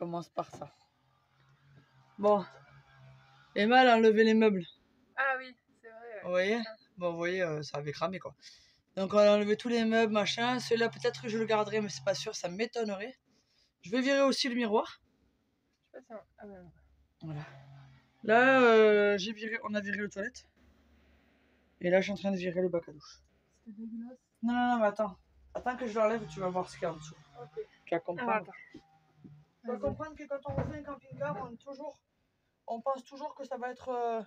commence par ça. Bon. Emma, elle a enlevé les meubles. Ah oui, c'est vrai. Ouais. Vous voyez? Bon, vous voyez, ça avait cramé, quoi. Donc, on a enlevé tous les meubles, machin. Celui-là, peut-être que je le garderai, mais c'est pas sûr, ça m'étonnerait. Je vais virer aussi le miroir. Je sais pas si ah ben non. Voilà. Là, on a viré les toilettes. Et là, je suis en train de virer le bac à douche. C'était dégueulasse. Non, non, non, mais attends. Attends que je l'enlève, tu vas voir ce qu'il y a en dessous. Ok. Tu vas comprendre. Tu vas Vas-y. comprendre que quand on refait un camping-car, on pense toujours que ça va être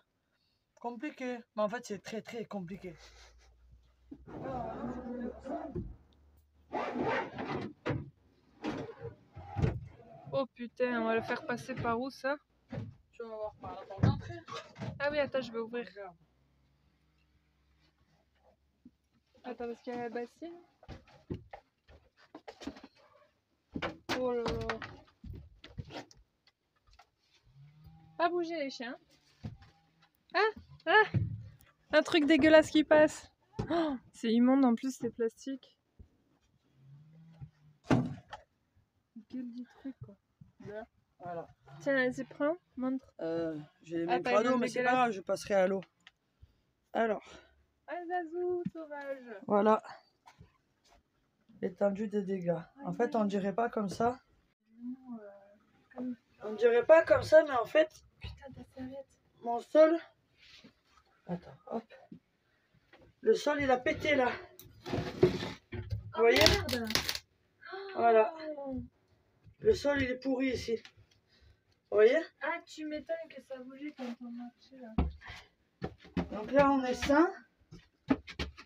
compliqué. Mais en fait, c'est très très compliqué. Oh putain, on va le faire passer par où ça? Tu vas voir par la porte d'entrée. Ah oui, attends, je vais ouvrir. Regarde. Attends, parce qu'il y a la bassine. Oh là là. Pas bouger les chiens. Ah! Ah! Un truc dégueulasse qui passe. Oh, c'est immonde en plus, c'est plastique. Quel dit truc quoi. Là. Voilà. Tiens, vas-y, prends, montre. Je vais les Ah, mettre t'as à une l'eau, mais c'est pas dégueulasse. grave, je passerai à l'eau. Alors, Un zazou sauvage. voilà. L'étendue des dégâts. En fait, on dirait pas comme ça. On dirait pas comme ça, mais en fait, Putain, ta serviette. mon sol. Attends, hop. Le sol, il a pété là. Vous voyez? Merde. Voilà. Oh. Le sol, il est pourri ici. Vous voyez? Ah, tu m'étonnes que ça bougeait quand on marchait là. Donc là, on est sain.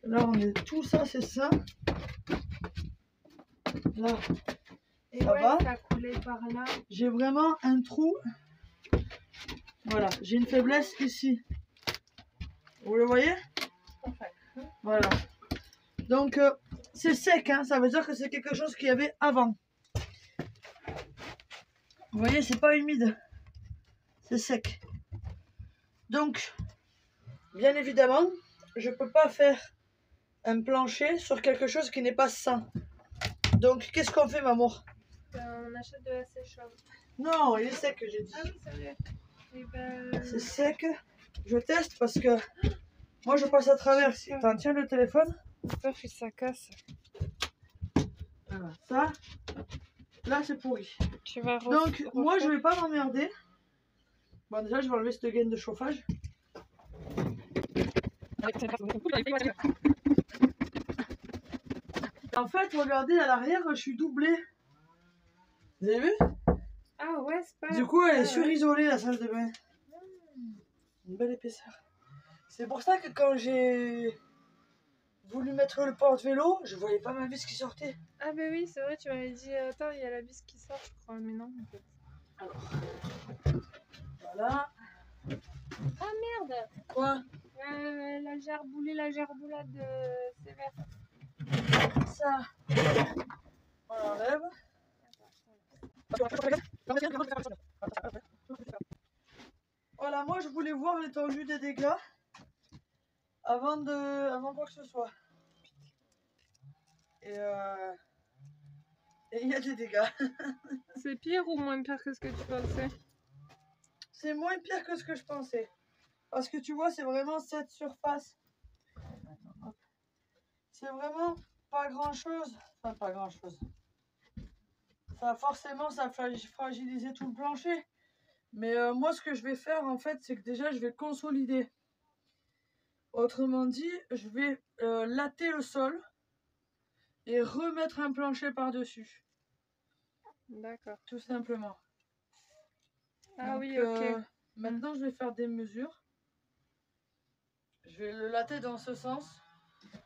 Là, on est tout ça, c'est sain. Là, Et ça ouais, va. ça coulait par là. J'ai vraiment un trou. Voilà, j'ai une faiblesse ici. Vous le voyez? Voilà. Donc, c'est sec, hein. Ça veut dire que c'est quelque chose qu'il y avait avant. Vous voyez, c'est pas humide. C'est sec. Donc, bien évidemment, je peux pas faire un plancher sur quelque chose qui n'est pas sain. Donc, qu'est-ce qu'on fait, maman? On achète de la sécheuse. Non, il est sec, j'ai dit. Ah oui, c'est vrai. Et ben... C'est sec. Je teste parce que moi, je passe à travers. Si t'en tiens le téléphone. Peur que ça casse. Voilà, ça. Là, c'est pourri. Tu vas Donc, moi, je vais pas m'emmerder. Bon, déjà, je vais enlever cette gaine de chauffage. En fait, regardez, à l'arrière, je suis doublée. Vous avez vu? Ah ouais, c'est pas... Du coup, elle est ouais. surisolée, la salle de bain. Une belle épaisseur. C'est pour ça que quand j'ai voulu mettre le porte-vélo, je voyais pas ma vis qui sortait. Ah bah oui, c'est vrai, tu m'avais dit, attends, il y a la vis qui sort, je crois, mais non, en fait. Alors, voilà. Ah merde! Quoi? La gerboulade sévère. Ça, on l'enlève. Voilà, moi je voulais voir l'étendue des dégâts avant quoi que ce soit. Et il y a des dégâts. C'est pire ou moins pire que ce que tu pensais? C'est moins pire que ce que je pensais. Parce que tu vois, c'est vraiment cette surface. C'est vraiment pas grand chose. Enfin, pas grand chose. Ça, forcément, ça a fragilisé tout le plancher. Mais moi, ce que je vais faire, en fait, c'est que déjà, je vais consolider. Autrement dit, je vais latter le sol et remettre un plancher par-dessus. D'accord. Tout simplement. Ah Donc, oui, ok. maintenant, je vais faire des mesures. Je vais le latter dans ce sens.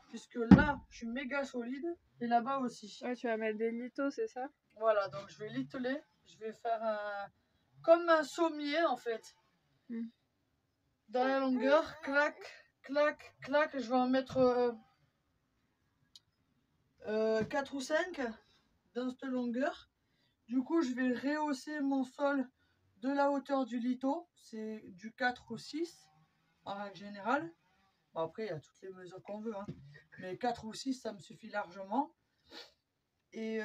Puisque là, je suis méga solide. Et là-bas aussi. Ouais, tu vas mettre des litos, c'est ça? Voilà, donc je vais liteler. Je vais faire comme un sommier, en fait. Dans la longueur, clac, clac, clac. Je vais en mettre 4 ou 5 dans cette longueur. Du coup, je vais rehausser mon sol de la hauteur du lito. C'est du 4 ou 6 en règle générale. Bon, après, il y a toutes les mesures qu'on veut. Hein. Mais 4 ou 6, ça me suffit largement. Et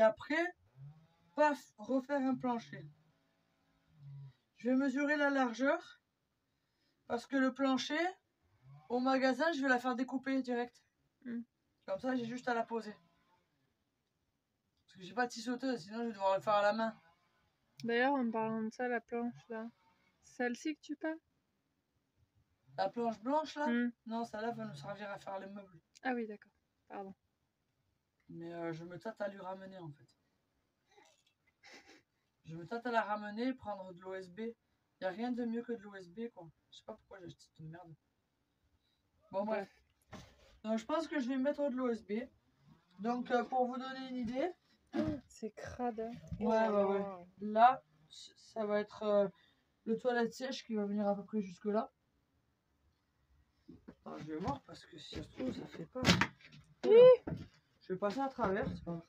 après, pas refaire un plancher. Je vais mesurer la largeur parce que le plancher, au magasin, je vais la faire découper direct. Comme ça, j'ai juste à la poser. Parce que j'ai pas de scie sauteuse, sinon je vais devoir le faire à la main. D'ailleurs, en parlant de ça, la planche là, celle-ci que tu parles? La planche blanche là, non, celle-là va nous servir à faire les meubles. Ah oui, d'accord. Pardon. Mais je me tâte à lui ramener en fait. Je me tâte à la ramener, prendre de l'OSB. Il n'y a rien de mieux que de l'OSB quoi. Je sais pas pourquoi j'ai acheté cette merde. Bon bref. Donc je pense que je vais mettre de l'OSB. Donc pour vous donner une idée. C'est crade. Ouais. Là, ça va être le toilette sèche qui va venir à peu près jusque là. Attends, je vais voir parce que si ça se trouve, ça fait pas. Je vais passer à travers, c'est pas grave.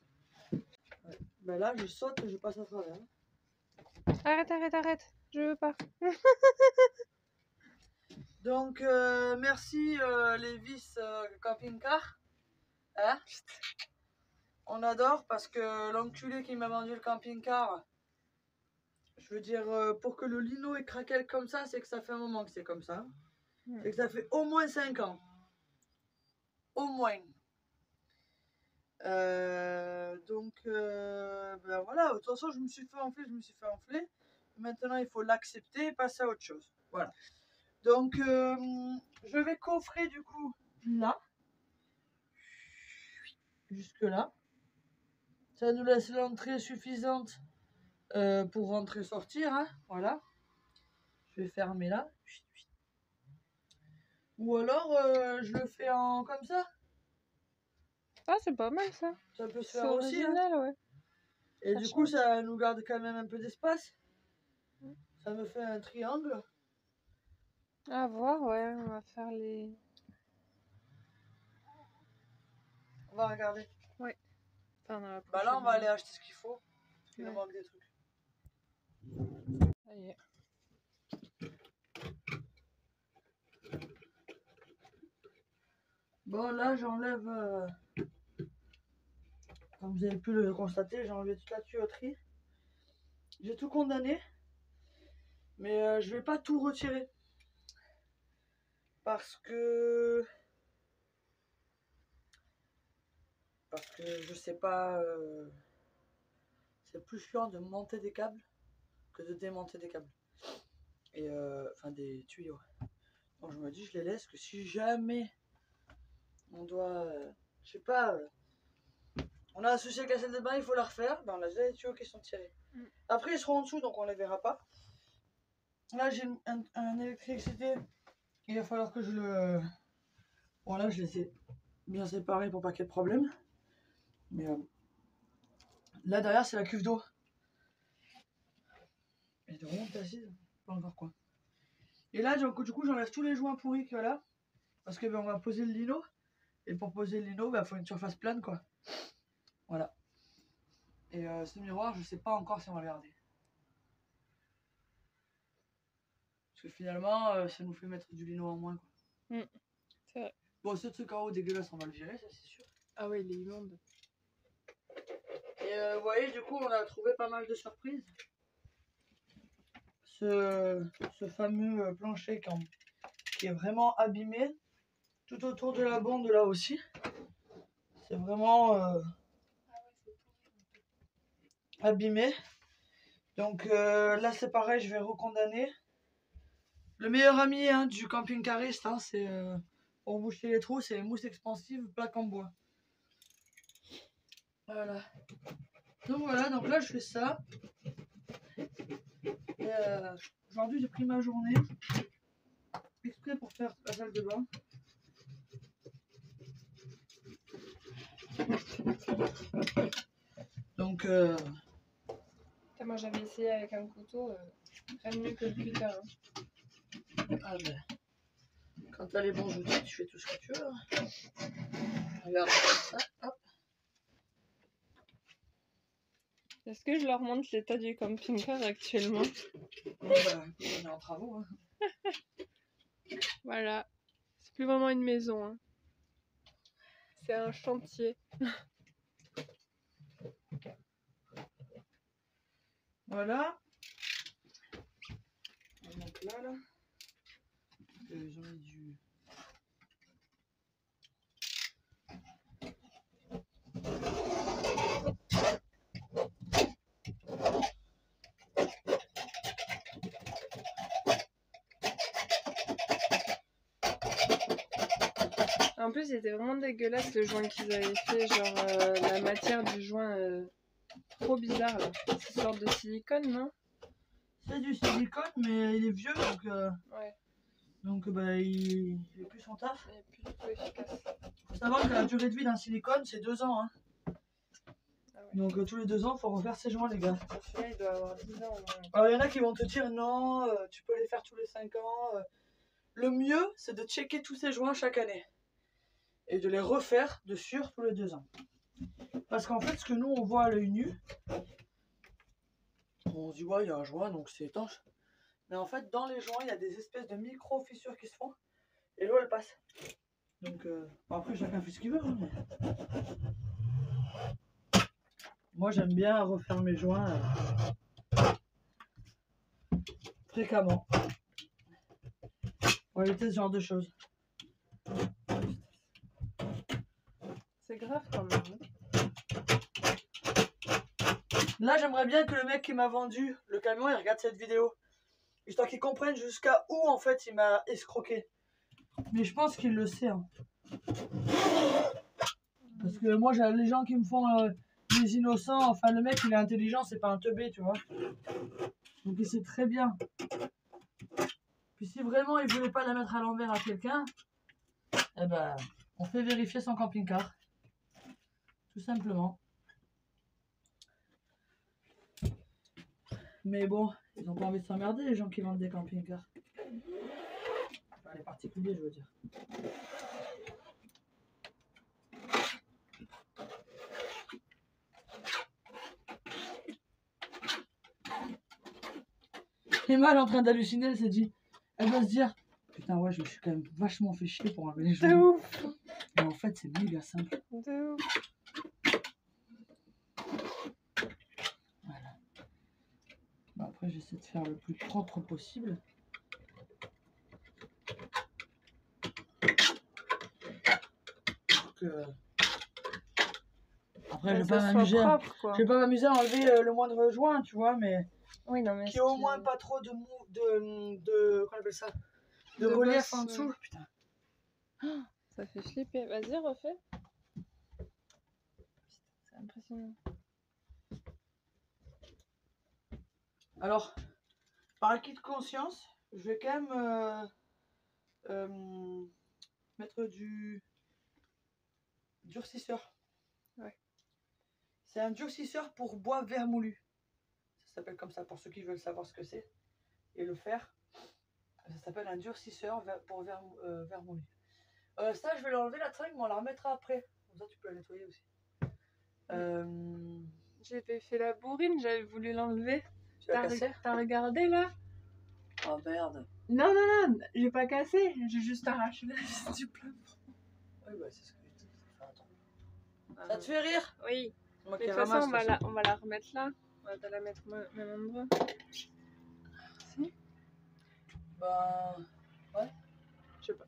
Ouais. Ben là, je saute et je passe à travers. Arrête. Je veux pas. Donc, merci les vis camping-car. Hein? On adore parce que l'enculé qui m'a vendu le camping-car, je veux dire, pour que le lino ait craqué comme ça, c'est que ça fait un moment que c'est comme ça. C'est que ça fait au moins 5 ans. Au moins. Donc, ben voilà, de toute façon, je me suis fait enfler. Maintenant, il faut l'accepter et passer à autre chose. Voilà. Donc, je vais coffrer du coup là. Jusque là. Ça nous laisse l'entrée suffisante pour rentrer-sortir. Hein, voilà. Je vais fermer là. Ou alors, je le fais en comme ça. Ah, c'est pas mal ça. Ça peut se C'est faire aussi. original, Hein. ouais. Et Ça du change. coup, ça nous garde quand même un peu d'espace. Ça me fait un triangle. À voir, ouais. On va faire les... On va regarder. Ouais. Enfin, dans la Bah là, on va aller acheter ce qu'il faut. Parce qu'il nous manque des trucs. Ça y est. Bon, là, j'enlève... Comme vous avez pu le constater, j'ai enlevé toute la tuyauterie. J'ai tout condamné. Mais je vais pas tout retirer. Parce que je sais pas... c'est plus chiant de monter des câbles que de démonter des câbles. Et enfin des tuyaux. Donc je me dis, je les laisse que si jamais on doit... je sais pas... on a un souci avec la salle de bain, il faut la refaire. Ben on a déjà les tuyaux qui sont tirés. Après ils seront en dessous donc on les verra pas. Là j'ai un électricité. Il va falloir que je le... Bon là je les ai bien séparés pour pas qu'il y ait de problème. Mais là derrière c'est la cuve d'eau. Et de remonter assise, pas encore quoi. Et là du coup j'enlève tous les joints pourris qu'il y a là. Parce que ben, on va poser le lino. Et pour poser le lino, il faut une surface plane quoi. Voilà. Et ce miroir, je sais pas encore si on va le garder. Parce que finalement, ça nous fait mettre du lino en moins quoi. C'est vrai. Bon, ce carreau dégueulasse, on va le virer, ça c'est sûr. Ah ouais, il est immonde. Et vous voyez, du coup, on a trouvé pas mal de surprises. Ce fameux plancher qui est vraiment abîmé. Tout autour de la bande là aussi. C'est vraiment abîmé. Donc là c'est pareil, je vais recondamner. Le meilleur ami hein, du camping-cariste, hein, c'est pour boucher les trous, c'est les mousses expansives, plaques en bois. Voilà. Donc voilà, donc là je fais ça. Et aujourd'hui j'ai pris ma journée exprès pour faire la salle de bain. Donc Moi j'avais essayé avec un couteau, rien de mieux que le cutter. Hein. ah ben, quand t'as les bons outils, tu fais tout ce que tu veux. Regarde ça, hop. Est-ce que je leur montre l'état du camping-car actuellement? Bon, bah, on est en travaux. Hein. Voilà. C'est plus vraiment une maison. Hein. C'est un chantier. Voilà. Donc là. J'en ai du... En plus, il était vraiment dégueulasse le joint qu'ils avaient fait, genre la matière du joint trop bizarre là. C'est une sorte de silicone, non? C'est du silicone, mais il est vieux, Ouais, donc bah, il est plus son taf. il est plus du tout efficace. Faut savoir que la durée de vie d'un silicone, c'est 2 ans. Hein. Ah ouais. Donc tous les 2 ans, il faut refaire ses joints, les gars. Celui-là, il doit avoir 10 ans au moins. Alors il y en a qui vont te dire non, tu peux les faire tous les 5 ans. Le mieux, c'est de checker tous ces joints chaque année. Et de les refaire de sûr tous les 2 ans. Parce qu'en fait, ce que nous, on voit à l'œil nu, on se dit, ouais, il y a un joint, donc c'est étanche. Mais en fait, dans les joints, il y a des espèces de micro-fissures qui se font. Et l'eau, elle passe. Donc, bon, après, chacun fait ce qu'il veut. Hein, mais... Moi, j'aime bien refaire mes joints fréquemment. Pour éviter ce genre de choses. C'est grave quand même. Là, j'aimerais bien que le mec qui m'a vendu le camion, il regarde cette vidéo. Histoire qu'il comprenne jusqu'à où, en fait, il m'a escroqué. Mais je pense qu'il le sait. Hein. Parce que moi, j'ai les gens qui me font les innocents. Enfin, le mec, il est intelligent, c'est pas un teubé, tu vois. Donc, il sait très bien. Puis, si vraiment il voulait pas la mettre à l'envers à quelqu'un, eh ben, on fait vérifier son camping-car. Tout simplement. Mais bon, ils ont pas envie de s'emmerder, les gens qui vendent des camping-cars. Enfin, les particuliers, je veux dire. Emma, elle est en train d'halluciner, elle s'est dit, elle doit se dire, putain ouais, je me suis quand même vachement fait chier pour enlever les De joints. ouf! Mais en fait, c'est méga simple. De ouf! Voilà. Bon, après, j'essaie de faire le plus propre possible. Pour que... Après, je vais pas m'amuser. Je vais pas m'amuser à enlever le moindre joint, tu vois, mais oui, non, mais qui ait au moins pas trop de comment on appelle ça, de relief en dessous. Putain. Ça fait flipper. Vas-y, refais. C'est impressionnant. Alors, par acquis de conscience, je vais quand même mettre du durcisseur. Ouais. C'est un durcisseur pour bois vermoulu. Ça s'appelle comme ça pour ceux qui veulent savoir ce que c'est et le faire. Ça s'appelle un durcisseur pour vermoulu. Ça, je vais l'enlever la tringle, mais on la remettra après. Comme ça, tu peux la nettoyer aussi. J'avais fait la bourrine, j'avais voulu l'enlever. Tu l'as cassé ? T'as regardé là? Oh merde. Non, j'ai pas cassé, j'ai juste arraché la vis du plafond. Oui, bah c'est ce que je dis. Ça te fait rire ? Oui. Moi Mais de toute façon, on va la remettre là. On va la mettre au même endroit. Si ? Bah. Ouais. Je sais pas.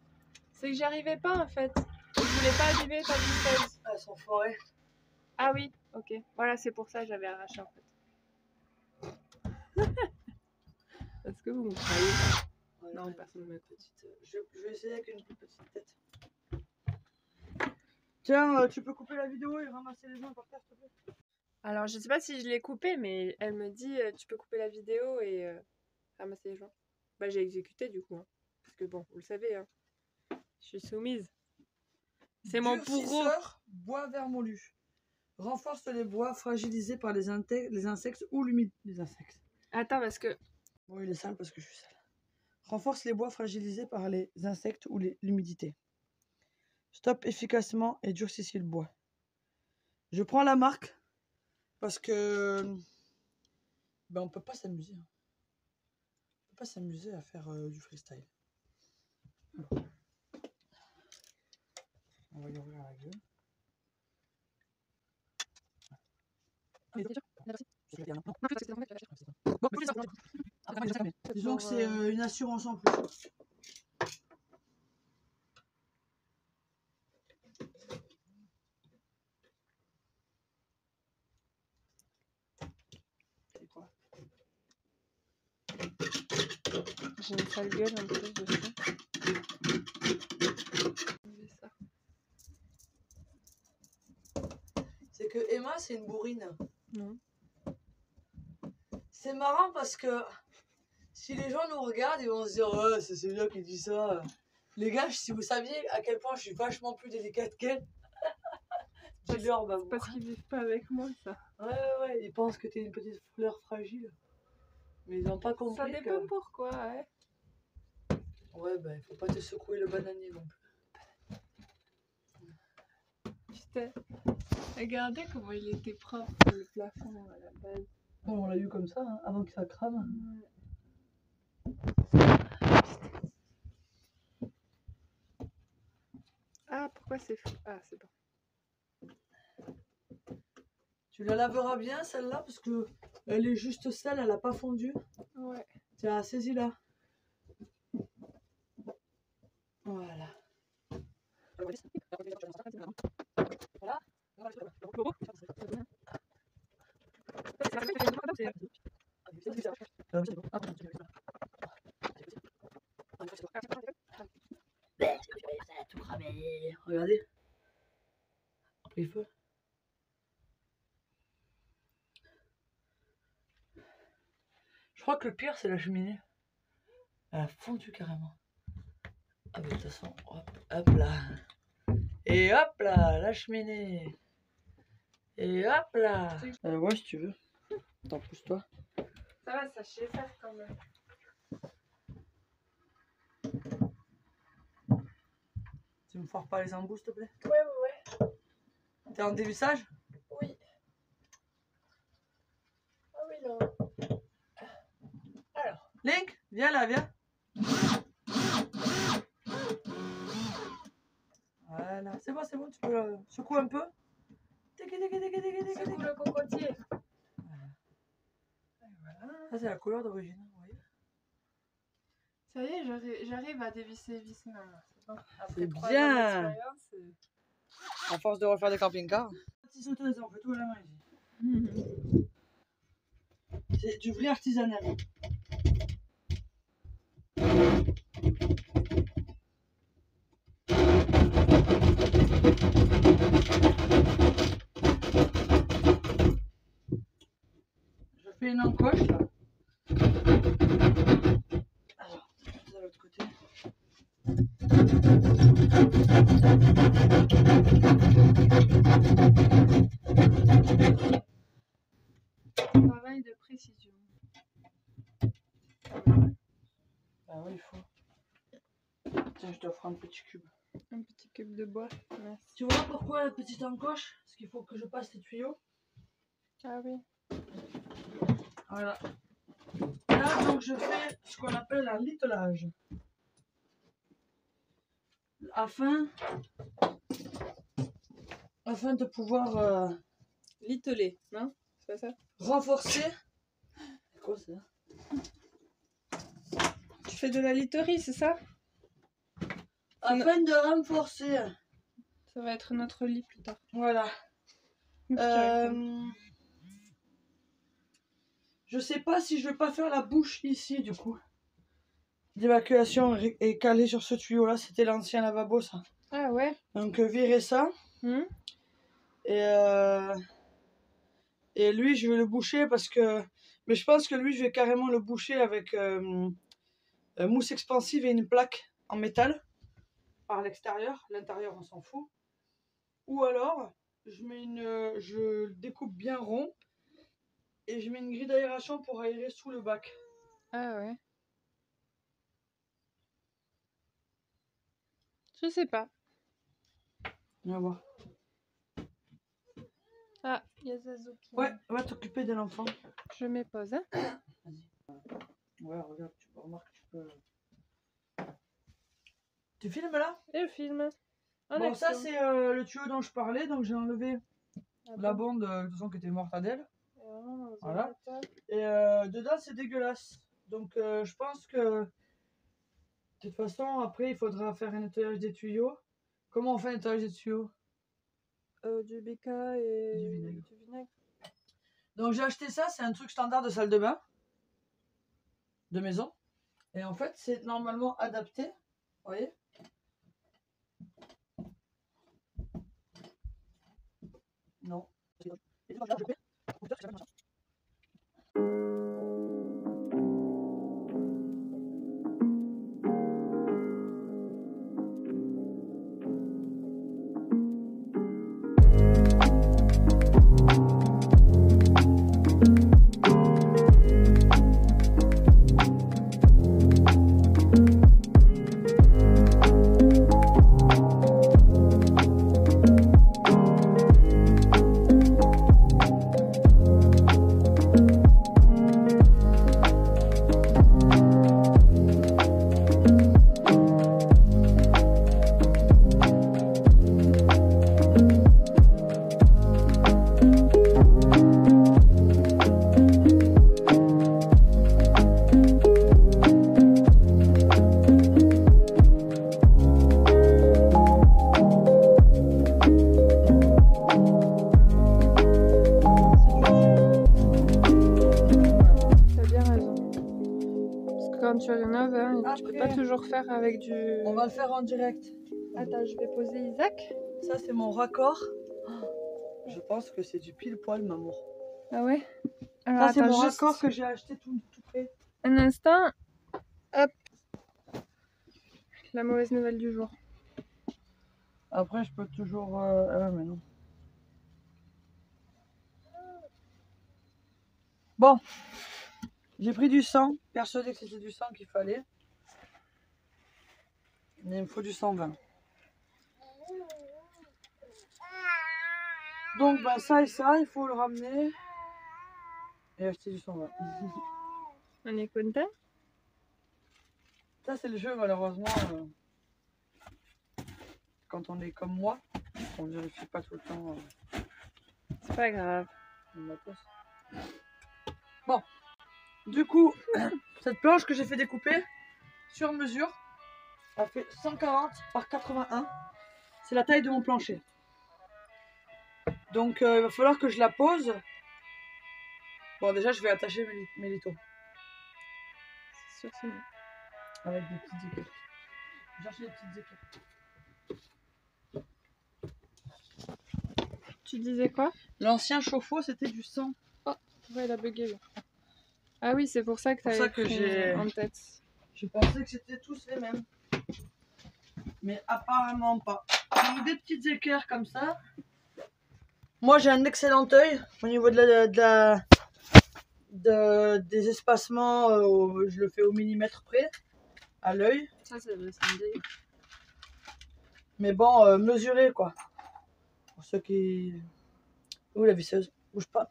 C'est que j'y arrivais pas en fait. Je voulais pas abîmer ta visseuse. Elles sont forées. Ah oui, ok. Voilà, c'est pour ça que j'avais arraché en fait. Est-ce que vous me croyez ? Ouais, Non, ouais, personne ne me croit. je vais essayer avec une plus petite tête. Tiens, tu peux couper la vidéo et ramasser les joints par terre, s'il te plaît ? Alors, je sais pas si je l'ai coupé, mais elle me dit tu peux couper la vidéo et ramasser les joints. Bah, j'ai exécuté du coup. Hein. Parce que bon, vous le savez, hein. Je suis soumise. C'est mon bourreau. Durcisseur bois vermoulu. Renforce les bois fragilisés par les insectes ou l'humidité. Les insectes. Attends, parce que. Bon, il est sale parce que je suis sale. Renforce les bois fragilisés par les insectes ou l'humidité. Stoppe efficacement et durcissez le bois. Je prends la marque parce que ben, on peut pas s'amuser. Hein. On peut pas s'amuser à faire du freestyle. Alors. On va y ouvrir la gueule. Disons que c'est une assurance en plus. C'est quoi? J'ai une sale gueule en plus dessus. Ça. C'est que Emma, c'est une bourrine. Non. C'est marrant parce que si les gens nous regardent, ils vont se dire ouais, c'est celui-là qui dit ça. Les gars, si vous saviez à quel point je suis vachement plus délicate qu'elle, dis-leur, bah, Parce qu'ils vivent pas avec moi, ça. ouais, ils pensent que t'es une petite fleur fragile. Mais ils n'ont pas compris. Ça dépend pourquoi, ouais. Ouais, bah, il faut pas te secouer le bananier non plus. Putain, regardez comment il était propre, le plafond à la base. Bon, on l'a eu comme ça, hein, avant que ça crame. Ah, pourquoi c'est fou? Ah, c'est bon. Tu la laveras bien celle-là parce que elle est juste sale, elle a pas fondu. Ouais. Tiens, saisis-la. Voilà. Voilà. Tout cramé. Regardez. Il faut. Je crois que le pire c'est la cheminée. Elle a fondu carrément. Ah mais de toute façon, hop là. Et hop là, la cheminée. Et hop là. Ouais, si tu veux. T'en pousse-toi. Ça va, ça sait faire quand même. Tu me foires pas les embouts, s'il te plaît? Ouais. T'es en dévissage? Oui. Ah oui, non. Alors, Link, viens là, viens. Voilà, c'est bon, tu peux secouer un peu. Secoue le cocotier. Voilà. Ça, c'est la couleur d'origine, vous voyez. Ça y est, j'arrive à dévisser les vis maintenant. C'est bon. Après C'est 3 bien. ans d'expérience. À force de refaire des camping-cars. Petit sauteuse, on fait tout à la main ici. C'est du vrai artisanal. Je fais une encoche là. Alors, de l'autre côté. Travail de précision. Ah oui, il faut. Tiens, je t'offre un petit cube. Un petit cube de bois. Merci. Tu vois pourquoi la petite encoche? Parce qu'il faut que je passe les tuyaux. Ah oui. Voilà. Là, donc, je fais ce qu'on appelle un littelage. Afin de pouvoir Litteler, non? C'est pas ça? renforcer. C'est quoi ça? Tu fais de la literie, c'est ça? Afin de renforcer. Ça va être notre lit plus tard. Voilà. Je sais pas si je vais pas faire la bouche ici du coup. L'évacuation est calée sur ce tuyau là, c'était l'ancien lavabo ça. Ah ouais. Donc virer ça. Et lui je vais le boucher parce que... Mais je pense que lui je vais carrément le boucher avec mousse expansive et une plaque en métal. Par l'extérieur, l'intérieur on s'en fout. Ou alors je découpe bien rond. Et je mets une grille d'aération pour aérer sous le bac. Ah ouais. Je sais pas. On va voir. Ah, il y a Zazo qui... Ouais, va t'occuper de l'enfant. Je mets pause, hein. Vas-y. Ouais, regarde, tu peux remarquer, tu peux... Tu filmes là? Et le film. Bon, ça c'est le tuyau dont je parlais, donc j'ai enlevé la bande de toute façon qui était morte à d'elle. vraiment dans un Voilà. état. Et dedans, c'est dégueulasse. Donc, je pense que de toute façon, après, il faudra faire un nettoyage des tuyaux. Comment on fait un nettoyage des tuyaux? Du BK et Du vinaigre. du vinaigre. Donc, j'ai acheté ça, c'est un truc standard de salle de bain, de maison. Et en fait, c'est normalement adapté. Vous voyez? Non. Quand tu rénoves, hein, tu peux pas Après, toujours faire avec du... on va le faire en direct. Attends, je vais poser Isaac. Ça, c'est mon raccord. Je pense que c'est du pile poil, maman. Ah ouais. Alors, Ça, c'est attends, mon juste raccord que j'ai acheté tout près. un instant. Hop. La mauvaise nouvelle du jour. Après, je peux toujours... mais non. Bon. J'ai pris du sang. Persuadé que c'était du sang qu'il fallait. Mais il me faut du 120. Donc, bah, ça et ça, il faut le ramener. Et acheter du 120. On est content. Ça, c'est le jeu, malheureusement. Quand on est comme moi, on ne vérifie pas tout le temps C'est pas grave. le matos. Bon. Du coup, cette planche que j'ai fait découper sur mesure, elle fait 140 par 81. C'est la taille de mon plancher. Donc, il va falloir que je la pose. Bon, déjà, je vais attacher mes litos. C'est sûr que c'est mieux. Avec des petites équerres. Je vais chercher des petites équerres. Tu disais quoi? L'ancien chauffe-eau, c'était du sang. Ouais, il a bugué. Lui. Ah oui, c'est pour ça que C'est pour ça t'avais que pris j'ai- en tête. Je pensais que c'était tous les mêmes. Mais apparemment pas. Donc, des petites équerres comme ça. Moi, j'ai un excellent œil au niveau des espacements. Je le fais au millimètre près, à l'œil. Ça, c'est le samedi. Mais bon, mesuré quoi. Pour ceux qui... Où la visseuse? Bouge pas.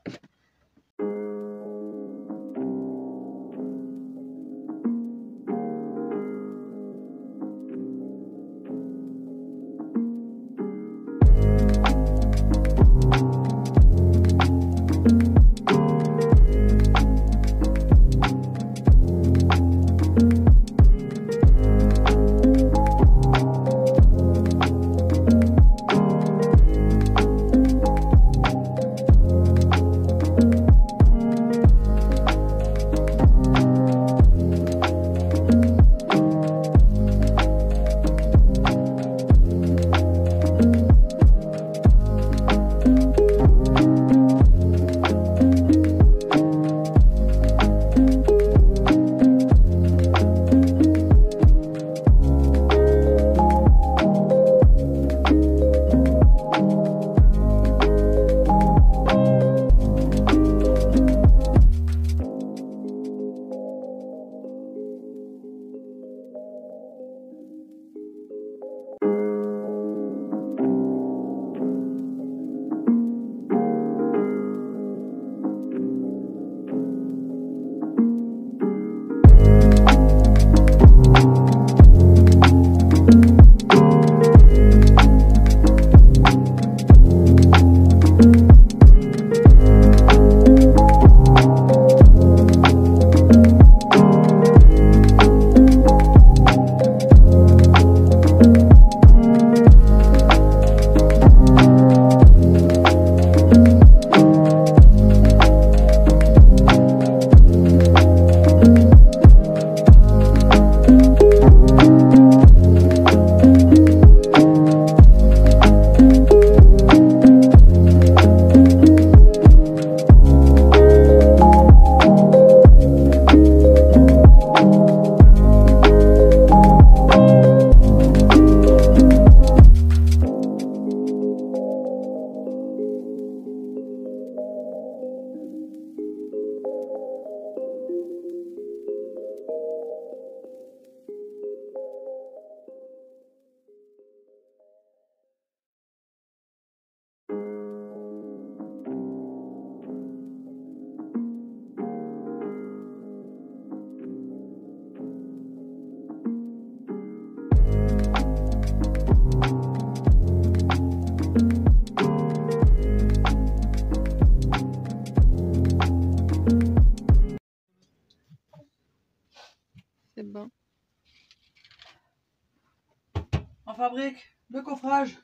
fabrique le coffrage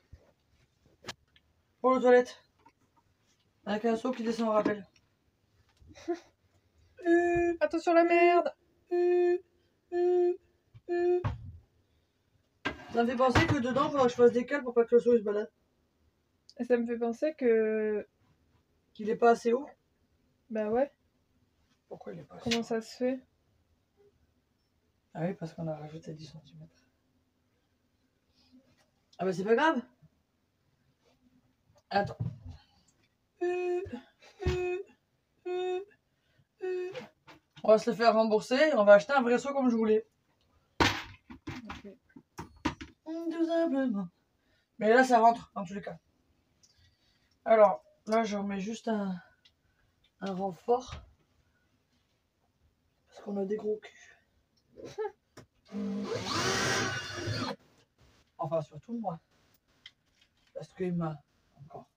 pour les toilettes. Avec un seau qui descend en rappel. Attention la merde. Ça me fait penser que dedans, il faudra que je fasse des cales pour pas que le seau il se balade. Et ça me fait penser que... Qu'il est pas assez haut. Bah ouais. Pourquoi il est pas assez Comment haut? ça se fait? Ah oui, parce qu'on a rajouté 10 cm. Ah bah c'est pas grave. Attends. On va se le faire rembourser et on va acheter un vrai seau comme je voulais. Okay. Tout simplement. Mais là ça rentre en tous les cas. Alors là je remets juste un renfort. Parce qu'on a des gros culs. Enfin surtout moi. Parce qu'il m'a encore.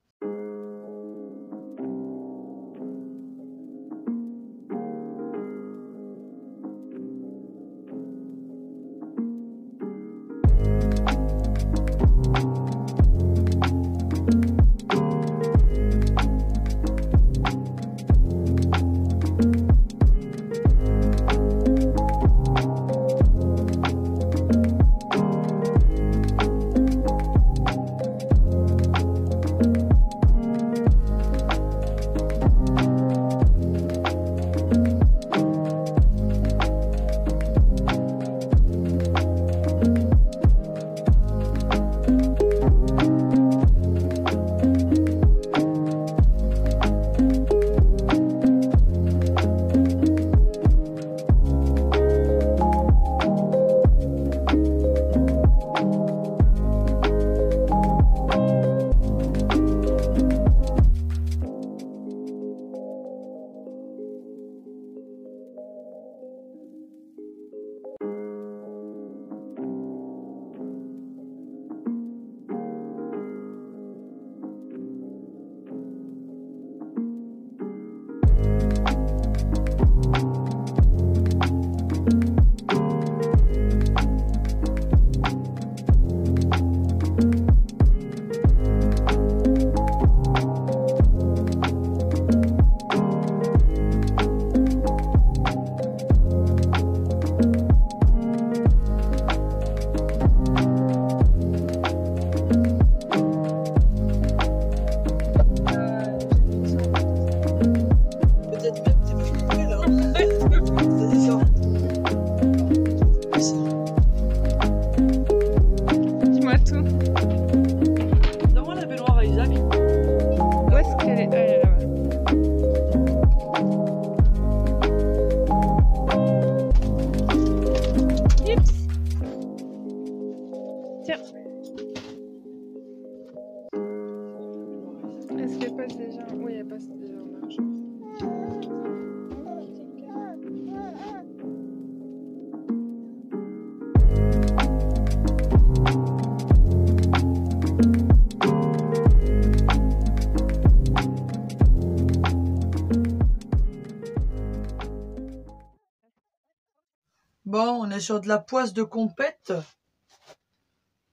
Bon, on est sur de la poisse de compète.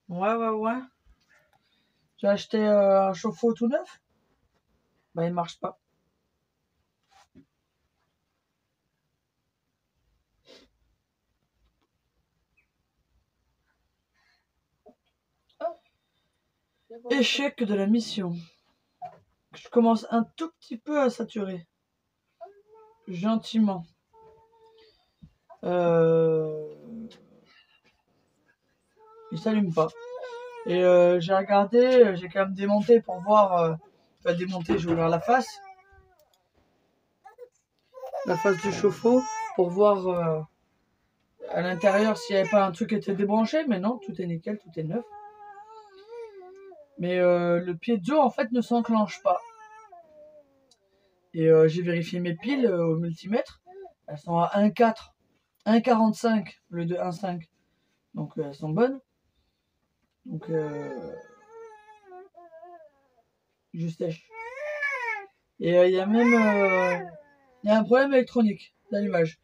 Ouais. J'ai acheté un chauffe-eau tout neuf. Bah, il marche pas. Échec de la mission. Je commence un tout petit peu à saturer. Gentiment. Il s'allume pas. Et j'ai regardé, j'ai quand même démonté pour voir. Pas démonter, j'ai ouvert la face. La face du chauffe-eau pour voir à l'intérieur s'il n'y avait pas un truc qui était débranché. Mais non, tout est nickel, tout est neuf. Mais le piezo en fait ne s'enclenche pas. Et j'ai vérifié mes piles au multimètre. Elles sont à 1,4, 1,45 au lieu de 1,5. Donc elles sont bonnes. Donc juste sèche. Et il y a même il y a un problème électronique d'allumage.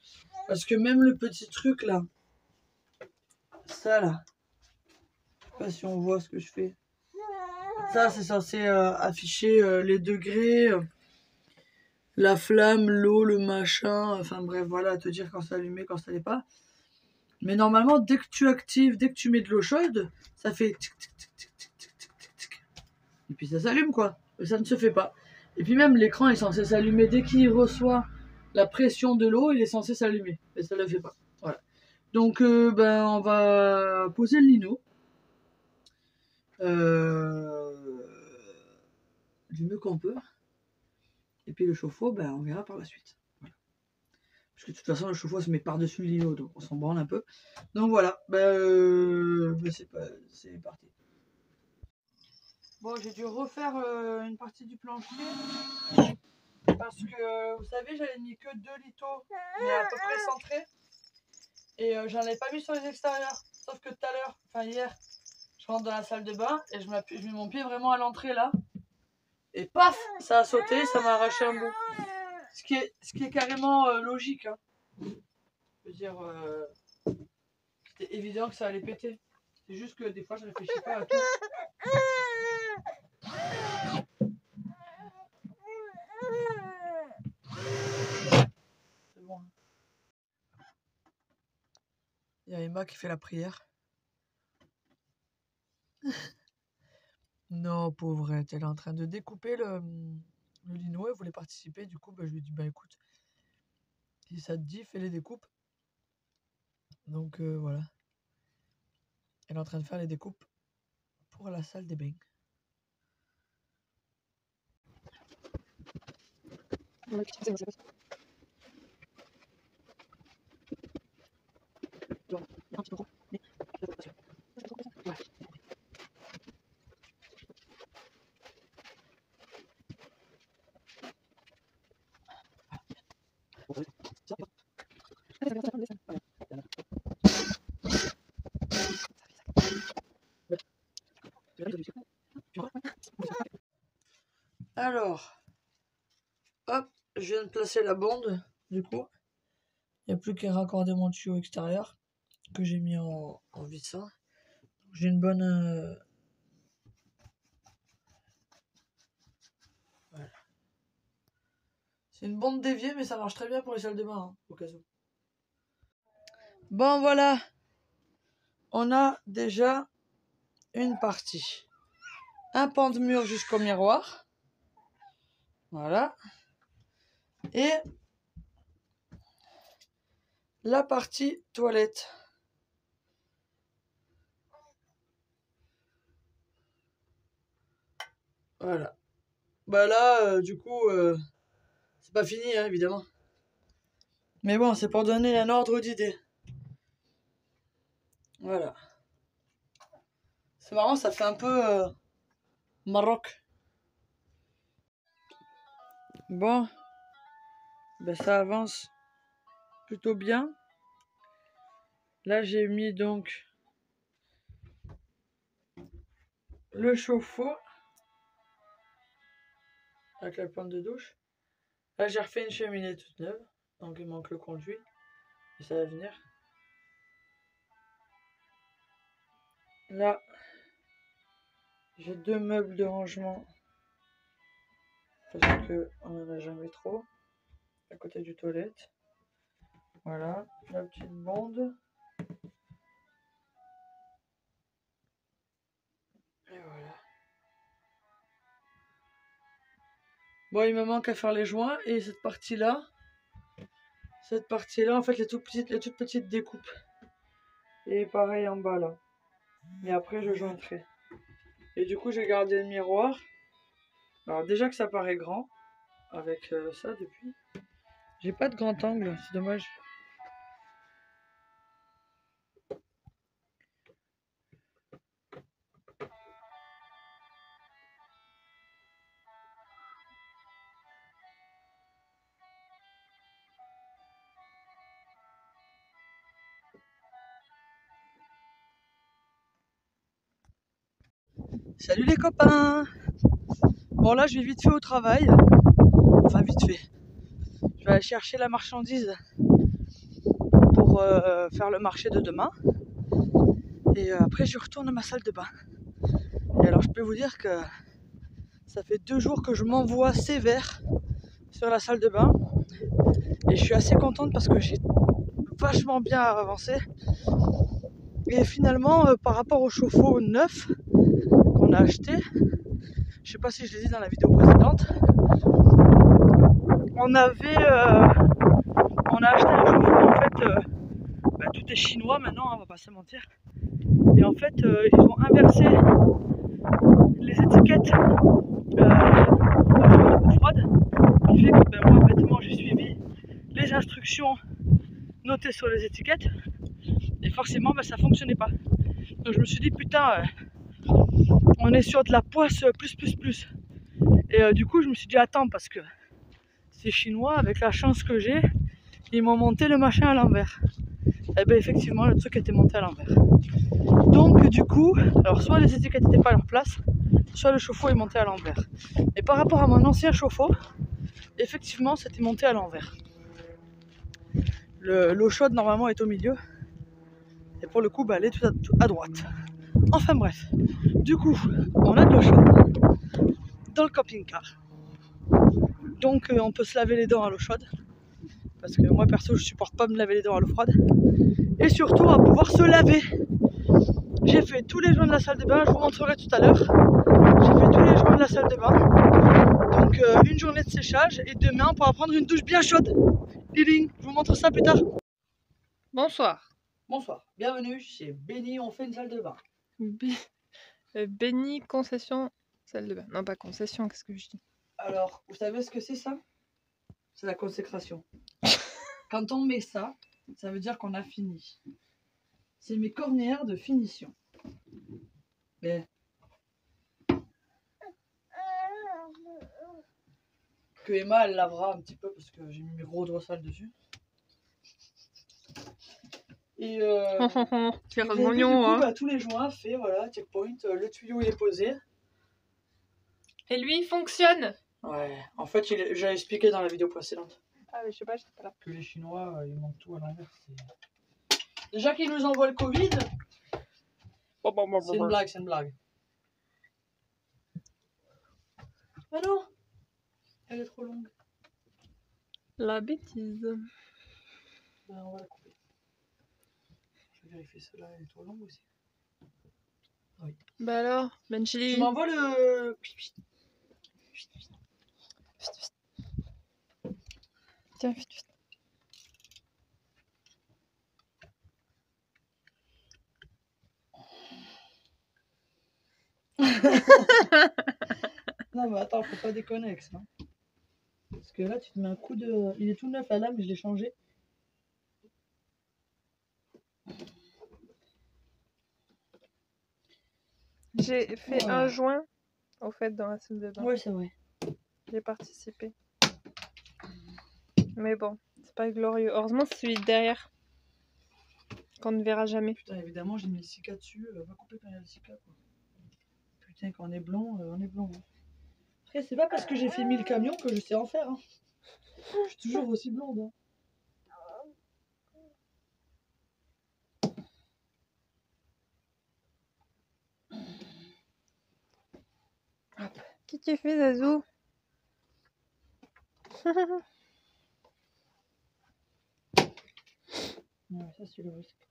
Parce que même le petit truc là, ça là, sais pas si on voit ce que je fais. Ça, c'est censé afficher les degrés, la flamme, l'eau, le machin. Enfin bref, voilà, te dire quand c'est allumé, quand ça l'est pas. Mais normalement, dès que tu actives, dès que tu mets de l'eau chaude, ça fait tic tic tic tic tic tic tic tic tic. Et puis ça s'allume quoi. Mais ça ne se fait pas. Et puis même l'écran est censé s'allumer dès qu'il reçoit la pression de l'eau, il est censé s'allumer. Mais ça ne le fait pas. Voilà. Donc ben on va poser le lino. Du mieux qu'on peut. Et puis le chauffe-eau, ben, on verra par la suite. Voilà. Parce que de toute façon, le chauffe-eau se met par-dessus le lino, donc on s'en branle un peu. Donc voilà, ben, c'est parti. Bon, j'ai dû refaire une partie du plancher. Parce que, vous savez, j'avais mis que 2 litos, mais à peu près centrés. Et j'en avais pas mis sur les extérieurs. Sauf que tout à l'heure, enfin hier, je rentre dans la salle de bain et je mets mon pied vraiment à l'entrée là. Et paf, ça a sauté, ça m'a arraché un bout. Ce qui est carrément logique. Hein. Je veux dire, c'était évident que ça allait péter. C'est juste que des fois, je réfléchis pas à tout. C'est bon. Il y a Emma qui fait la prière. Non, pauvrette, elle est en train de découper le lino, elle voulait participer, du coup bah, je lui ai dit bah écoute, si ça te dit, fais les découpes. Donc voilà. Elle est en train de faire les découpes pour la salle des bains. Alors, hop, je viens de placer la bande, du coup. Il n'y a plus qu'à raccorder mon tuyau extérieur que j'ai mis en vissant. J'ai une bonne... Voilà. C'est une bande déviée, mais ça marche très bien pour les salles de bain, hein, au cas où. Bon, voilà. On a déjà une partie. Un pan de mur jusqu'au miroir. Voilà. Et la partie toilette. Voilà. Bah là, du coup, c'est pas fini, hein, évidemment. Mais bon, c'est pour donner un ordre d'idée. Voilà. C'est marrant, ça fait un peu Maroc. Bon, ben ça avance plutôt bien. Là, j'ai mis donc le chauffe-eau avec la pointe de douche. Là, j'ai refait une cheminée toute neuve, donc il manque le conduit. Et ça va venir. Là, j'ai 2 meubles de rangement parce que on n'en a jamais trop. À côté du toilette. Voilà, la petite bande. Et voilà. Bon, il me manque à faire les joints et cette partie-là, en fait, les toutes petites découpes. Et pareil en bas là. Et après, je jointerai. Et du coup, j'ai gardé le miroir. Alors déjà que ça paraît grand, avec ça depuis. J'ai pas de grand angle, c'est dommage. Salut les copains! Bon là, je vais vite fait au travail. Enfin, vite fait. Je vais aller chercher la marchandise pour faire le marché de demain. Et après je retourne à ma salle de bain. Et alors je peux vous dire que ça fait 2 jours que je m'envoie sévère sur la salle de bain. Et je suis assez contente parce que j'ai vachement bien avancé. Et finalement, par rapport au chauffe-eau neuf qu'on a acheté, je sais pas si je l'ai dit dans la vidéo précédente, on a acheté un chauffe-eau, en fait, tout est chinois maintenant, on va pas se mentir. Et en fait, ils ont inversé les étiquettes d'eau froide, qui fait que moi, bêtement, j'ai suivi les instructions notées sur les étiquettes, et forcément, ça fonctionnait pas. Donc je me suis dit, putain, on est sur de la poisse plus. Et du coup, je me suis dit, attends, parce que c'est chinois, avec la chance que j'ai, ils m'ont monté le machin à l'envers. Et bien effectivement, le truc était monté à l'envers. Donc du coup, alors soit les étiquettes n'étaient pas à leur place, soit le chauffe-eau est monté à l'envers. Et par rapport à mon ancien chauffe-eau, effectivement, c'était monté à l'envers. L'eau chaude, normalement, est au milieu. Et pour le coup, elle est tout à droite. Enfin bref. Du coup, on a de l'eau chaude dans le camping-car. Donc on peut se laver les dents à l'eau chaude. Parce que moi, perso, je supporte pas me laver les dents à l'eau froide. Et surtout, on va pouvoir se laver. J'ai fait tous les joints de la salle de bain, je vous montrerai tout à l'heure. J'ai fait tous les joints de la salle de bain. Donc une journée de séchage et demain on pourra prendre une douche bien chaude. Liling, je vous montre ça plus tard. Bonsoir. Bonsoir, bienvenue chez Benny, on fait une salle de bain. Benny concession salle de bain. Non, pas concession, qu'est-ce que je dis? Alors, vous savez ce que c'est ça? C'est la consécration. Quand on met ça, ça veut dire qu'on a fini. C'est mes cornières de finition. Mais que Emma elle lavera un petit peu parce que j'ai mis mes gros doigts sales dessus. Et c'est vous avez vu, mignon, du coup, hein. tous les joints faits, voilà, checkpoint, le tuyau il est posé. Et lui, il fonctionne. Ouais, en fait, j'ai expliqué dans la vidéo précédente Ah, mais je sais pas, j'étais pas là. que les Chinois, ils montent tout à l'envers. Déjà qu'ils nous envoient le Covid, c'est une blague, c'est une blague. Ah non, elle est trop longue. La bêtise. Ben, on va la couper. Je vais vérifier celle-là, elle est trop longue aussi. Oui. Bah alors, Benchili. Tu m'envoies le... Tiens, Non mais attends, faut pas déconner avec ça. Parce que là, tu te mets un coup de... Il est tout neuf la lame, je l'ai changé. J'ai fait un joint, au fait, dans la salle de bain. Ouais, c'est vrai. J'ai participé. Mais bon, c'est pas glorieux. Heureusement, c'est celui de derrière. Qu'on ne verra jamais. Putain, évidemment, j'ai mis le Sika dessus. Va couper quand il y a le Sika, quoi. Putain, quand on est blond, on est blond. Hein. Après, c'est pas parce que j'ai fait 1000 camions que je sais en faire. Hein. Je suis toujours aussi blonde. Hein. Hop. Qu'est-ce que tu fais, Zazou? Ouais, ça, c'est le risque.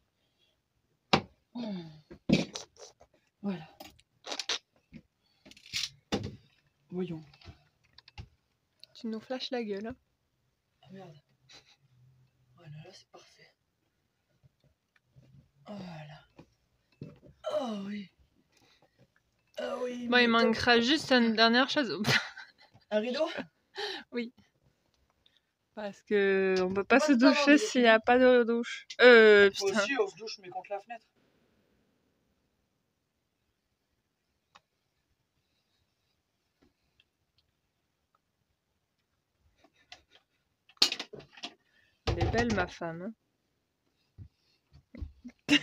Voilà. Voyons. Tu nous flashes la gueule, hein. Ah merde. Voilà, là, c'est parfait. Voilà. Oh oui. Ah oui. Bon, il manquera juste une dernière chose. Un rideau? Oui. Parce que on peut pas se Pas de doucher temps, s'il n'y a pas de douche. Moi Putain. aussi, on se douche, mais contre la fenêtre. Elle est belle, ma femme. Hein.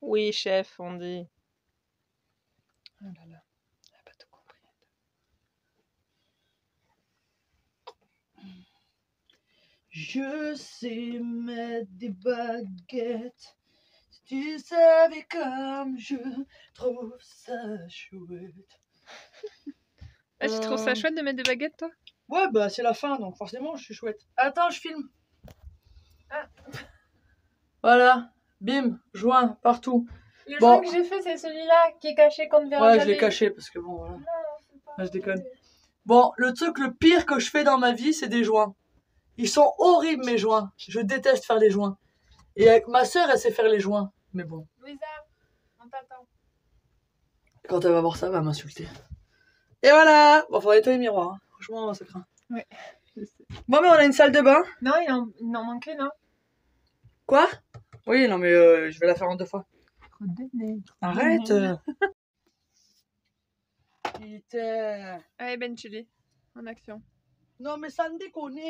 Oui, chef, on dit. Oh là là. Elle a pas tout compris. Je sais mettre des baguettes. Tu savais comme je trouve ça chouette. Ah, tu trouves ça chouette de mettre des baguettes, toi? Ouais, bah c'est la fin, donc forcément, je suis chouette. Attends, je filme. Ah. Voilà, bim, joint partout. Le Bon. joint que j'ai fait, c'est celui-là qui est caché qu'on ne verra Ouais, jamais. je l'ai caché parce que bon, voilà. Non, c'est pas Ouais, je déconne. vrai. Bon, le truc le pire que je fais dans ma vie, c'est des joints. Ils sont horribles, mes joints. Je déteste faire les joints. Et avec ma soeur, elle sait faire les joints. Mais bon, Louisa, on t'attend. quand elle va voir ça, elle va m'insulter. Et voilà. Bon, faudrait nettoyer les miroirs. Hein. Franchement, ça craint. Ouais, je sais. Bon, mais on a une salle de bain. Non, il en manque une, hein. Quoi? Oui, non, mais je vais la faire en 2 fois. Arrête. Putain. Allez, Ben Chili, en action. Non, mais ça me déconne.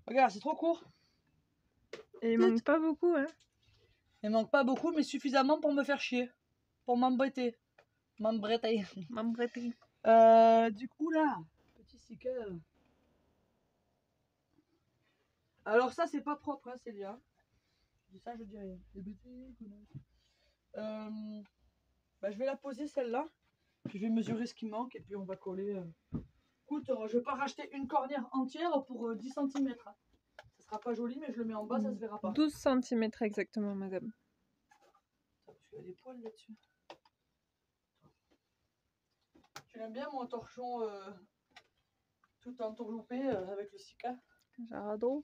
Regarde, c'est trop court. Et il manque pas beaucoup, hein. Il manque pas beaucoup, mais suffisamment pour me faire chier. Pour m'embêter. M'embêter. M'embêter. Du coup, là, petit sticker. Alors, ça, c'est pas propre, hein, c'est bien. Je dis ça, je dis rien. Les petits connards. Bah, je vais la poser celle-là. Puis je vais mesurer ce qui manque et puis on va coller. Écoute, je vais pas racheter une cornière entière pour 10 cm. Ça sera pas joli, mais je le mets en bas, ça se verra pas. 12 cm exactement, madame. Parce qu'il y a des poils là-dessus. Tu l'aimes bien mon torchon tout entourloupé avec le Sika? J'adore.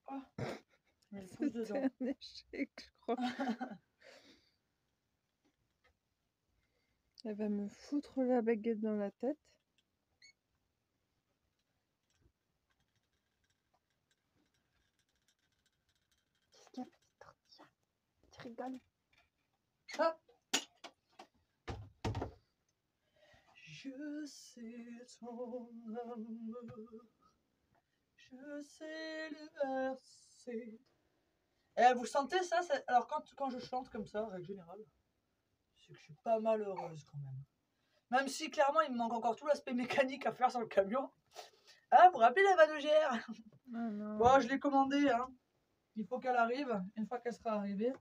Oh, je mets le pouce dedans. C'était un échec, je crois. Elle va me foutre la baguette dans la tête. Qu'est-ce qu'il y a, petite tortilla? Tu rigoles? Hop. Je sais ton amour, je sais le verser. Eh, vous sentez ça? Alors quand je chante comme ça, en règle générale, c'est que je suis pas malheureuse quand même. Même si clairement il me manque encore tout l'aspect mécanique à faire sur le camion. Ah, pour rappeler la vanne GR. Ah non. Bon, je l'ai commandée, hein. Il faut qu'elle arrive. Une fois qu'elle sera arrivée,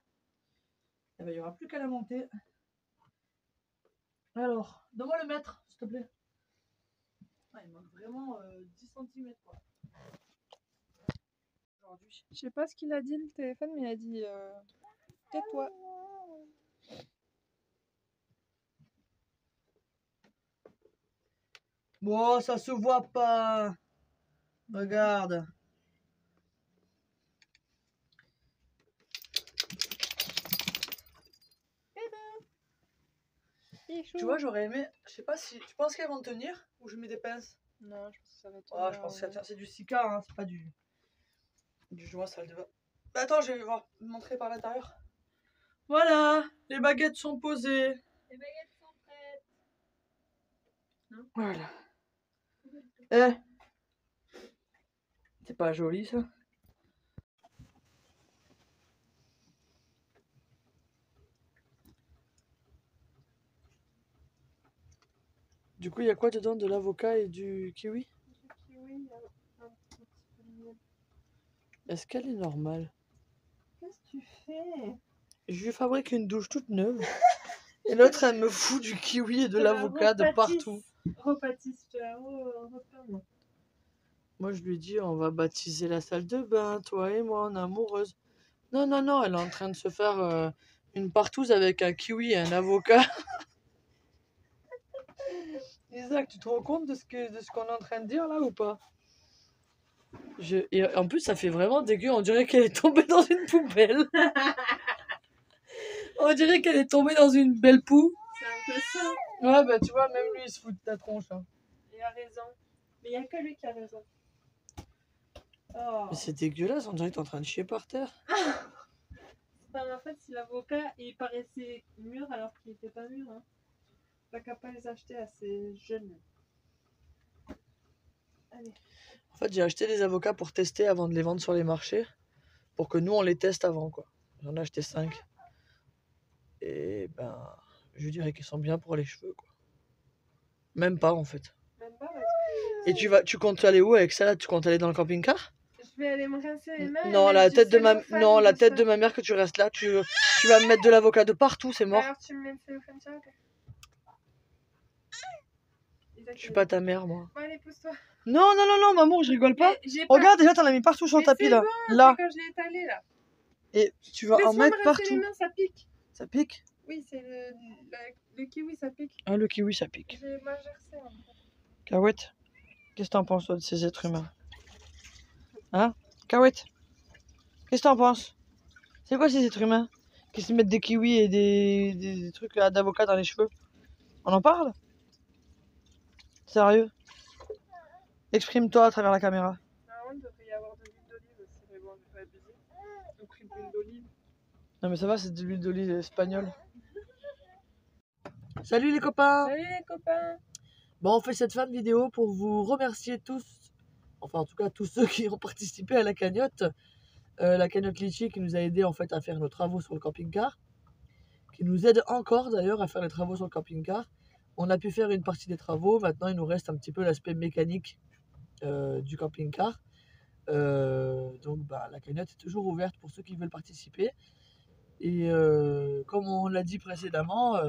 eh ben, il n'y aura plus qu'à la monter. Alors, donne-moi le mètre, s'il te plaît. Ah, il manque vraiment 10 cm quoi. Aujourd'hui. Je sais pas ce qu'il a dit le téléphone, mais il a dit tais-toi. Bon, ça se voit pas. Regarde. Tu vois, j'aurais aimé. Je sais pas si. Tu penses qu'elles vont tenir ou je mets des pinces? Non, je pense que ça va être. Ah, je pense que ça tient. C'est du Sika, hein, c'est pas du joint salle de bain. Attends, je vais voir, montrer par l'intérieur. Voilà, les baguettes sont posées. Les baguettes sont prêtes. Non? Voilà. Eh, c'est pas joli ça? Du coup, il y a quoi dedans? De l'avocat et du kiwi? Du kiwi, un petit peu de miel. Est-ce qu'elle est normale? Qu'est-ce que tu fais? Je lui fabrique une douche toute neuve. Et l'autre, elle me fout du kiwi et de l'avocat de partout. Repâtisse, tu as repère, moi. Moi, je lui dis, on va baptiser la salle de bain, toi et moi, on est amoureuses. Non, non, non, elle est en train de se faire une partouze avec un kiwi et un avocat. Isaac, tu te rends compte de ce qu'on est en train de dire là ou pas? Et en plus, ça fait vraiment dégueu. On dirait qu'elle est tombée dans une poubelle. On dirait qu'elle est tombée dans une belle poux. C'est un peu ça. Ouais, bah tu vois, même lui, il se fout de ta tronche. Hein. Il a raison. Mais il n'y a que lui qui a raison. Oh. Mais c'est dégueulasse, on dirait que t'es en train de chier par terre. Enfin, en fait, si l'avocat, il paraissait mûr alors qu'il n'était pas mûr. Hein. T'as qu'à pas les acheter assez jeunes. Allez. En fait, j'ai acheté des avocats pour tester avant de les vendre sur les marchés. Pour que nous, on les teste avant, quoi. J'en ai acheté 5. Et ben, je dirais qu'ils sont bien pour les cheveux, quoi. Même pas, en fait. Même pas parce que Et tu comptes aller où avec ça là? Tu comptes aller dans le camping-car? Je vais aller me rincer les mains. Non, la tête de ma mère que tu restes là, tu vas me mettre de l'avocat de partout, c'est mort. Alors tu me mets le cellophane sur la tête. Je suis pas ta mère, moi. Bon, allez, pousse-toi. Non, maman, je rigole pas. Regarde, déjà, t'en as mis partout sur le tapis, là. Bon, là. C'est quand je l'ai étalé, là. Et tu vas en mettre partout. Les mains, ça pique. Ça pique? Oui, c'est le kiwi, ça pique. Ah, le kiwi, ça pique. J'ai mal gercé, en fait. Cahouette, qu'est-ce que t'en penses, toi, de ces êtres humains? Hein? Cahouette, qu'est-ce que t'en penses? C'est quoi ces êtres humains qui se mettent des kiwis et des trucs d'avocat dans les cheveux? On en parle? Sérieux? Exprime-toi à travers la caméra. Normalement, il devrait y avoir de l'huile d'olive aussi, mais bon, je vais pas abuser. J'ai pris de l'huile d'olive. Non mais ça va, c'est de l'huile d'olive espagnole. Salut les copains! Salut les copains! Bon, on fait cette fin de vidéo pour vous remercier tous, enfin en tout cas tous ceux qui ont participé à la cagnotte. La cagnotte Litchi qui nous a aidé en fait à faire nos travaux sur le camping-car. Qui nous aide encore d'ailleurs à faire les travaux sur le camping-car. On a pu faire une partie des travaux, maintenant il nous reste un petit peu l'aspect mécanique du camping-car. Donc bah, la cagnotte est toujours ouverte pour ceux qui veulent participer. Et comme on l'a dit précédemment,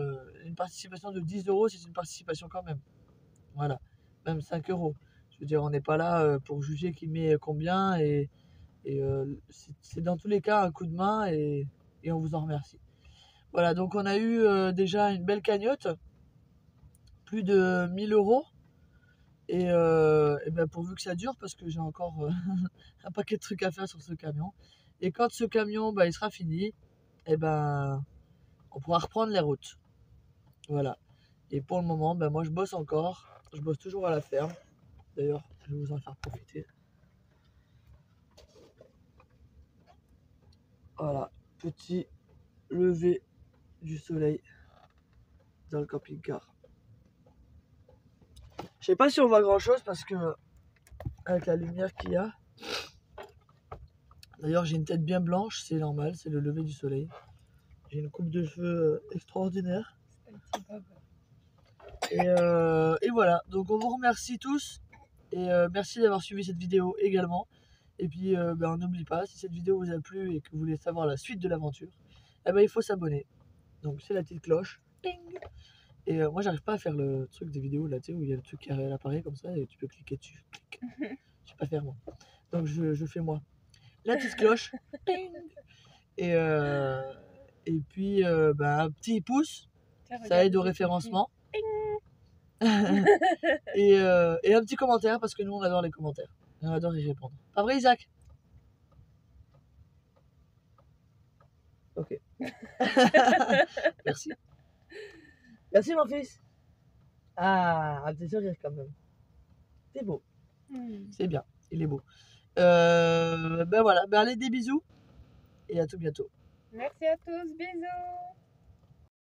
une participation de 10 €, c'est une participation quand même. Voilà, même 5 €. Je veux dire, on n'est pas là pour juger qui met combien. Et c'est dans tous les cas un coup de main et on vous en remercie. Voilà, donc on a eu déjà une belle cagnotte, plus de 1000 €. Et ben pourvu que ça dure, parce que j'ai encore un paquet de trucs à faire sur ce camion. Et quand ce camion il sera fini, et ben on pourra reprendre les routes. Voilà. Et pour le moment, moi je bosse encore. Je bosse toujours à la ferme. D'ailleurs, je vais vous en faire profiter. Voilà, petit lever du soleil dans le camping-car. Je sais pas si on voit grand chose parce que avec la lumière qu'il y a. D'ailleurs, j'ai une tête bien blanche, c'est normal, c'est le lever du soleil. J'ai une coupe de cheveux extraordinaire. Et voilà, donc on vous remercie tous. Et merci d'avoir suivi cette vidéo également. Et puis on n'oublie pas, si cette vidéo vous a plu et que vous voulez savoir la suite de l'aventure, il faut s'abonner. Donc c'est la petite cloche. Ping. Et moi j'arrive pas à faire le truc des vidéos là, tu sais, où il y a le truc qui apparaît comme ça et tu peux cliquer dessus. Clic. Je sais pas faire moi. Donc je fais moi. La petite cloche. Ping. Et puis un petit pouce. Tiens, ça aide au référencement. et un petit commentaire parce que nous on adore les commentaires. On adore y répondre. Pas vrai Isaac? Ok. Merci. Merci mon fils. Ah, un petit sourire quand même. C'est beau. C'est bien, il est beau. Voilà, allez des bisous et à tout bientôt. Merci à tous, bisous.